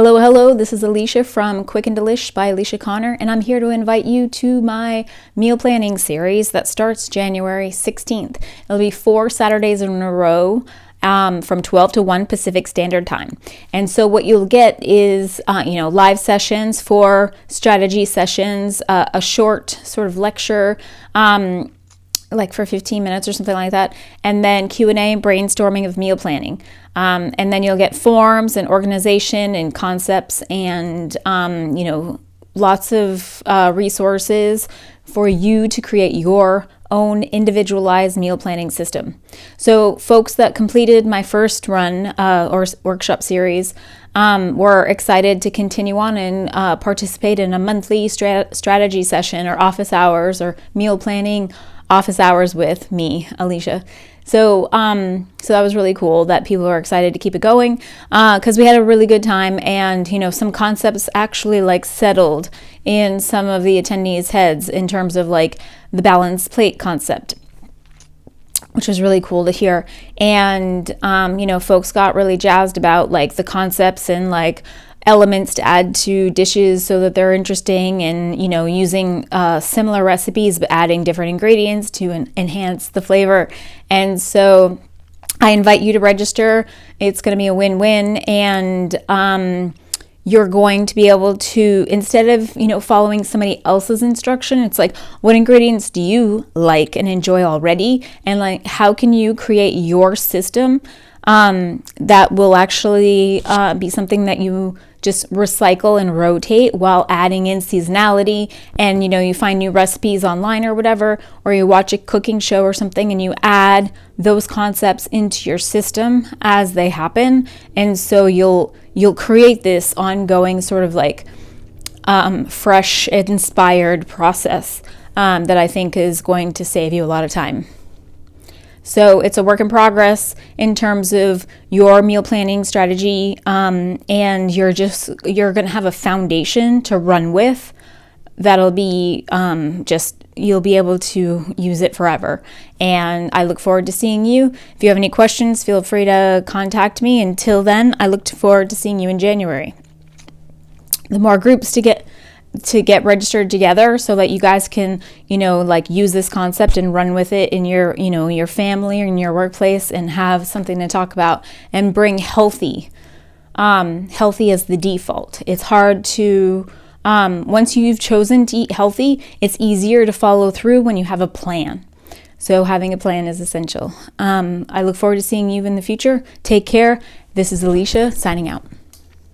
Hello, hello, this is Alicia from Quick and Delish by Alicia Connor, and I'm here to invite you to my meal planning series that starts January 16th. It'll be 4 Saturdays in a row from 12 to 1 Pacific Standard Time. And so what you'll get is, live sessions, 4 strategy sessions, a short sort of lecture, like for 15 minutes or something like that, and then Q&A, brainstorming of meal planning. And then you'll get forms and organization and concepts and, lots of resources for you to create your own individualized meal planning system. So folks that completed my first run or workshop series were excited to continue on and participate in a monthly strategy session or office hours or meal planning office hours with me, Alicia. So that was really cool that people are excited to keep it going because we had a really good time, and some concepts actually settled in some of the attendees' heads in terms of the balanced plate concept, which was really cool to hear. And folks got really jazzed about the concepts and elements to add to dishes so that they're interesting, and using similar recipes but adding different ingredients to enhance the flavor. And so I invite you to register. It's going to be a win-win, and you're going to be able to, instead of following somebody else's instruction, it's what ingredients do you like and enjoy already, and how can you create your system that will actually be something that you just recycle and rotate while adding in seasonality. And you find new recipes online or whatever, or you watch a cooking show or something and you add those concepts into your system as they happen. And so you'll create this ongoing sort of fresh, inspired process that I think is going to save you a lot of time. So it's a work in progress in terms of your meal planning strategy, and you're going to have a foundation to run with that'll be you'll be able to use it forever. And I look forward to seeing you. If you have any questions, feel free to contact me. Until then, I look forward to seeing you in January. The more groups to get registered together so that you guys can, use this concept and run with it in your, your family or in your workplace, and have something to talk about and bring healthy as the default. It's hard to, once you've chosen to eat healthy, it's easier to follow through when you have a plan. So having a plan is essential. I look forward to seeing you in the future. Take care. This is Alicia signing out.